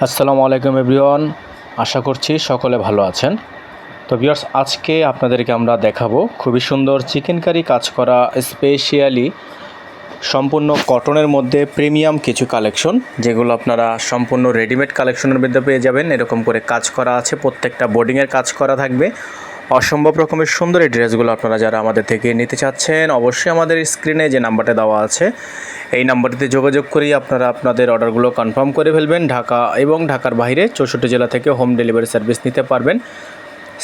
আসসালামু আলাইকুম এভরিওয়ান, আশা করছি সকলে ভালো আছেন। তো ভিউয়ার্স, আজকে আপনাদেরকে আমরা দেখাবো খুবই সুন্দর চিকেন কারি কাজ করা, স্পেশালি সম্পূর্ণ কটনের মধ্যে প্রিমিয়াম কিছু কালেকশন, যেগুলো আপনারা সম্পূর্ণ রেডিমেড কালেকশনের মধ্যে পেয়ে যাবেন। এরকম করে কাজ করা আছে, প্রত্যেকটা বোর্ডিংয়ের কাজ করা থাকবে। অসম্ভব রকমের সুন্দর এই ড্রেসগুলো আপনারা যারা আমাদের থেকে নিতে চাচ্ছেন, অবশ্যই আমাদের স্ক্রিনে যে নাম্বারটা দেওয়া আছে এই নাম্বারটিতে যোগাযোগ করেই আপনারা আপনাদের অর্ডারগুলো কনফার্ম করে ফেলবেন। ঢাকা এবং ঢাকার বাইরে 64 জেলা থেকে হোম ডেলিভারি সার্ভিস নিতে পারবেন।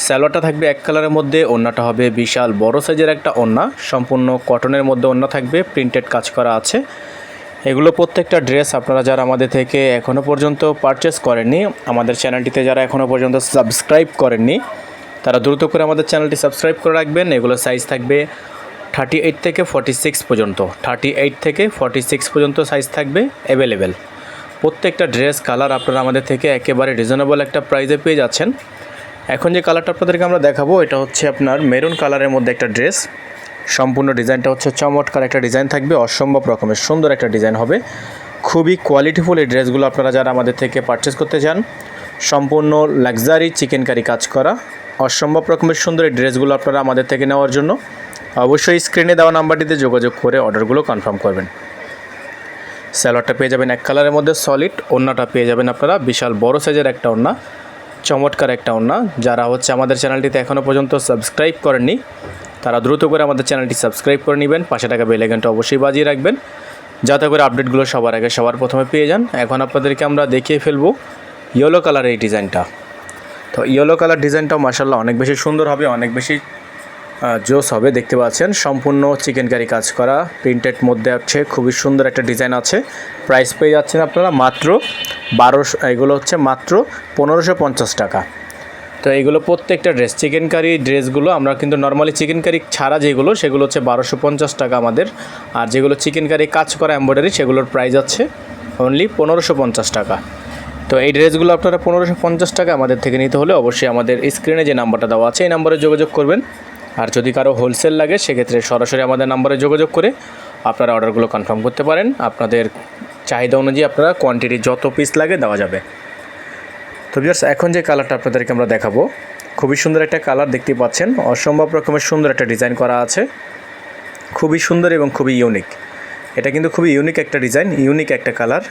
স্যালোয়ারটা থাকবে এক কালারের মধ্যে, ওড়নাটা হবে বিশাল বড় সাইজের একটা ওড়না, সম্পূর্ণ কটনের মধ্যে ওড়না থাকবে, প্রিন্টেড কাজ করা আছে। এগুলো প্রত্যেকটা ড্রেস আপনারা যারা আমাদের থেকে এখনও পর্যন্ত পারচেস করেননি, আমাদের চ্যানেলটিতে যারা এখনও পর্যন্ত সাবস্ক্রাইব করেননি, তারা দ্রুত করে আমাদের চ্যানেলটি সাবস্ক্রাইব করে রাখবেন। এগুলো সাইজ থাকবে 38 থেকে 46 পর্যন্ত, 38 থেকে 46 পর্যন্ত সাইজ থাকবে অ্যাভেলেবেল। প্রত্যেকটা ড্রেস কালার আপনারা আমাদের থেকে একেবারে রিজনেবল একটা প্রাইসে পেয়ে যাচ্ছেন। এখন যে কালারটা আপনাদেরকে আমরা দেখাবো, এটা হচ্ছে আপনার মেরুন কালারের মধ্যে একটা ড্রেস। সম্পূর্ণ ডিজাইনটা হচ্ছে চমৎকার একটা ডিজাইন থাকবে, অসম্ভব রকমের সুন্দর একটা ডিজাইন হবে। খুবই কোয়ালিটিফুল এই ড্রেসগুলো আপনারা যারা আমাদের থেকে পারচেস করতে চান, সম্পূর্ণ লাক্সারি চিকেন কারি কাজ করা, অসম্ভব রকমের সুন্দর এই ড্রেসগুলো আপনারা আমাদের থেকে নেওয়ার জন্য অবশ্যই স্ক্রিনে দেওয়া নাম্বারটিতে যোগাযোগ করে অর্ডারগুলো কনফার্ম করবেন। স্যালোয়ারটা পেয়ে যাবেন এক কালারের মধ্যে সলিড, ওড়নাটা পেয়ে যাবেন আপনারা বিশাল বড় সাইজের একটা ওড়না, চমৎকার একটা ওড়না। যারা হচ্ছে আমাদের চ্যানেলটিতে এখনও পর্যন্ত সাবস্ক্রাইব করেননি, তারা দ্রুত করে আমাদের চ্যানেলটি সাবস্ক্রাইব করে নেবেন। পাশে থাকা বেল আইকনটা অবশ্যই বাজিয়ে রাখবেন, যাতে করে আপডেটগুলো সবার আগে সবার প্রথমে পেয়ে যান। এখন আপনাদেরকে আমরা দেখিয়ে ফেলবো ইয়েলো কালারের এই ডিজাইনটা। তো ইয়েলো কালার ডিজাইনটাও মাশাআল্লাহ অনেক বেশি সুন্দর হবে, অনেক বেশি জোস হবে। দেখতে পাচ্ছেন সম্পূর্ণ চিকেন কারি কাজ করা, প্রিন্টেড মধ্যে হচ্ছে খুবই সুন্দর একটা ডিজাইন আছে। প্রাইস পেয়ে যাচ্ছেন আপনারা মাত্র 1200, এগুলো হচ্ছে মাত্র 1550 টাকা। তো এইগুলো প্রত্যেকটা ড্রেস চিকেন কারি ড্রেসগুলো আমরা কিন্তু নর্মালি চিকেন কারি ছাড়া যেগুলো, সেগুলো হচ্ছে 1250 টাকা আমাদের। আর যেগুলো চিকেন কারি কাজ করা এমব্রয়ডারি, সেগুলোর প্রাইস আছে অনলি 1550 টাকা। তো এই ড্রেসগুলো আপনারা 1550 টাকা আমাদের থেকে নিতে হলে অবশ্যই আমাদের স্ক্রিনে যে নাম্বারটা দেওয়া আছে এই নাম্বারে যোগাযোগ করবেন। আর যদি কারো হোলসেল লাগে, সেক্ষেত্রে সরাসরি আমাদের নাম্বারে যোগাযোগ করে আপনারা অর্ডারগুলো কনফার্ম করতে পারেন। আপনাদের চাহিদা অনুযায়ী আপনারা কোয়ান্টিটি যত পিস লাগে দেওয়া যাবে। তো ভিউয়ার্স, এখন যে কালারটা আপনাদেরকে আমরা দেখাবো, খুবই সুন্দর একটা কালার দেখতে পাচ্ছেন, অসম্ভব রকমের সুন্দর একটা ডিজাইন করা আছে, খুবই সুন্দর এবং খুবই ইউনিক। এটা কিন্তু খুবই ইউনিক একটা ডিজাইন, ইউনিক একটা কালার।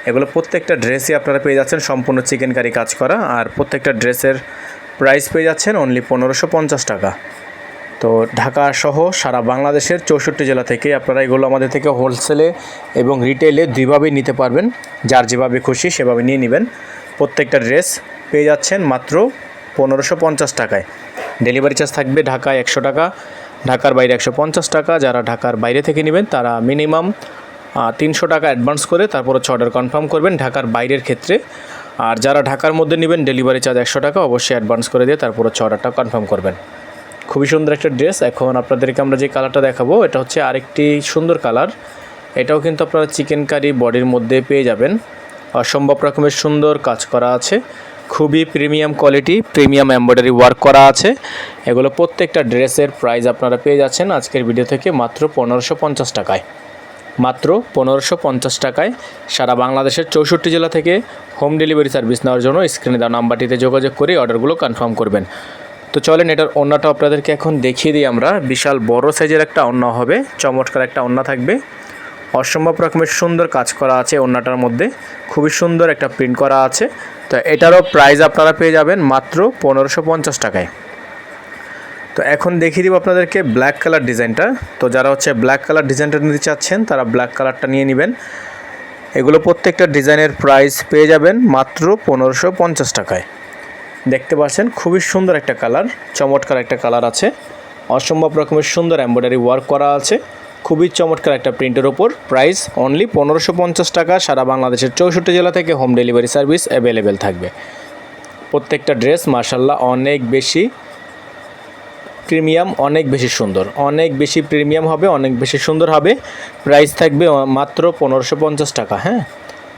এগুলো প্রত্যেকটা ড্রেসই আপনারা পেয়ে যাচ্ছেন সম্পূর্ণ চিকেন কারি কাজ করা, আর প্রত্যেকটা ড্রেসের প্রাইস পেয়ে যাচ্ছেন অনলি 1550 টাকা। তো ঢাকা সহ সারা বাংলাদেশের 64 জেলা থেকে আপনারা এগুলো আমাদের থেকে হোলসেলে এবং রিটেলে দুইভাবেই নিতে পারবেন। যার যেভাবে খুশি সেভাবে নিয়ে নেবেন। প্রত্যেকটা ড্রেস পেয়ে যাচ্ছেন মাত্র 1550 টাকায়। ডেলিভারি চার্জ থাকবে ঢাকায় 100 টাকা, ঢাকার বাইরে 150 টাকা। যারা ঢাকার বাইরে থেকে নেবেন তারা মিনিমাম 300 টাকা অ্যাডভান্স করে তারপর হচ্ছে অর্ডার কনফার্ম করবেন ঢাকার বাইরের ক্ষেত্রে। আর যারা ঢাকার মধ্যে নেবেন ডেলিভারি চার্জ 100 টাকা অবশ্যই অ্যাডভান্স করে দিয়ে তারপর হচ্ছে অর্ডারটা কনফার্ম করবেন। খুবই সুন্দর একটা ড্রেস। এখন আপনাদেরকে আমরা যে কালারটা দেখাবো, এটা হচ্ছে আরেকটি সুন্দর কালার। এটাও কিন্তু আপনারা চিকেন কারি বডির মধ্যে পেয়ে যাবেন, অসম্ভব রকমের সুন্দর কাজ করা আছে, খুবই premium quality, premium embroidery work করা আছে। এগুলো প্রত্যেকটা ড্রেসের প্রাইস আপনারা পেয়ে যাচ্ছেন আজকের ভিডিও থেকে মাত্র 1550 টাকায়। মাত্র 1550 টাকায় সারা বাংলাদেশের 64 জেলা থেকে হোম ডেলিভারি সার্ভিস নেওয়ার জন্য স্ক্রিনে দেওয়া নাম্বারটিতে যোগাযোগ করে অর্ডারগুলো কনফার্ম করবেন। তো চলেন এটার ওড়নাটা আপনাদেরকে এখন দেখিয়ে দিই আমরা। বিশাল বড় সাইজের একটা ওড়না হবে, চমৎকার একটা ওড়না থাকবে, অসম্ভব রকমের সুন্দর কাজ করা আছে ওড়নাটার মধ্যে, খুবই সুন্দর একটা প্রিন্ট করা আছে। তো এটারও প্রাইস আপনারা পেয়ে যাবেন মাত্র 1550 টাকায়। তো এখন দেখিয়ে দিব আপনাদেরকে ব্ল্যাক কালার ডিজাইনটা। তো যারা হচ্ছে ব্ল্যাক কালার ডিজাইনটা নিতে চাচ্ছেন তারা ব্ল্যাক কালারটা নিয়ে নেবেন। এগুলো প্রত্যেকটা ডিজাইনের প্রাইস পেয়ে যাবেন মাত্র 1550 টাকায়। দেখতে পাচ্ছেন খুবই সুন্দর একটা কালার, চমৎকার একটা কালার আছে, অসম্ভব রকমের সুন্দর এমব্রয়ডারি ওয়ার্ক করা আছে, খুবই চমৎকার একটা প্রিন্টের ওপর। প্রাইস অনলি 1550 টাকা। সারা বাংলাদেশের 64 জেলা থেকে হোম ডেলিভারি সার্ভিস অ্যাভেলেবেল থাকবে। প্রত্যেকটা ড্রেস মাশাআল্লাহ অনেক বেশি প্রিমিয়াম, অনেক বেশি সুন্দর, অনেক বেশি প্রিমিয়াম হবে, অনেক বেশি সুন্দর হবে। প্রাইস থাকবে মাত্র 1550 টাকা। হ্যাঁ,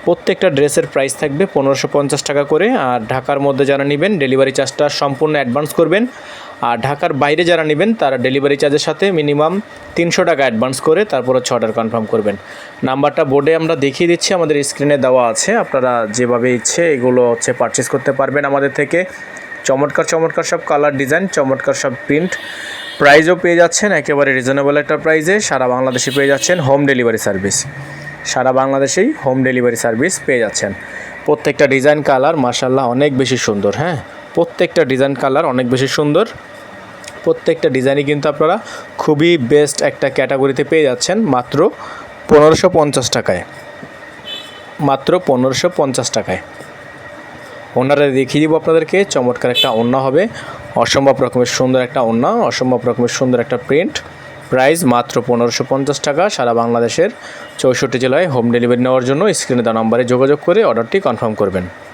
প্রত্যেকটা ড্রেসের প্রাইস থাকবে 1550 টাকা করে। আর ঢাকার মধ্যে যারা নেবেন ডেলিভারি চার্জটা সম্পূর্ণ অ্যাডভান্স করবেন। আর ঢাকার বাইরে যারা নেবেন তারা ডেলিভারি চার্জের সাথে মিনিমাম 300 টাকা অ্যাডভান্স করে তারপর হচ্ছে অর্ডার কনফার্ম করবেন। নাম্বারটা বোর্ডে আমরা দেখিয়ে দিচ্ছি, আমাদের স্ক্রিনে দেওয়া আছে। আপনারা যেভাবে ইচ্ছে এগুলো হচ্ছে পারচেস করতে পারবেন আমাদের থেকে। চমৎকার চমৎকার সব কালার ডিজাইন, চমৎকার সব প্রিন্ট, প্রাইসও পেয়ে যাচ্ছেন একেবারে রিজনেবল একটা প্রাইসে। সারা বাংলাদেশে পেয়ে যাচ্ছেন হোম ডেলিভারি সার্ভিস, সারা বাংলাদেশেই হোম ডেলিভারি সার্ভিস পেয়ে যাচ্ছেন। প্রত্যেকটা ডিজাইন কালার মাশাআল্লাহ অনেক বেশি সুন্দর। হ্যাঁ, প্রত্যেকটা ডিজাইন কালার অনেক বেশি সুন্দর। প্রত্যেকটা ডিজাইনই কিন্তু আপনারা খুবই বেস্ট একটা ক্যাটাগরিতে পেয়ে যাচ্ছেন মাত্র 1550 টাকায়, মাত্র 1550 টাকায়। ওনারা দেখিয়ে দিব আপনাদেরকে। চমৎকার একটা ওড়না হবে, অসম্ভব রকমের সুন্দর একটা ওড়না, অসম্ভব রকমের সুন্দর একটা প্রিন্ট। প্রাইস মাত্র 1550 টাকা। সারা বাংলাদেশের 64 জেলায় হোম ডেলিভারি নেওয়ার জন্য স্ক্রিনে দেওয়া নম্বরে যোগাযোগ করে অর্ডারটি কনফার্ম করবেন।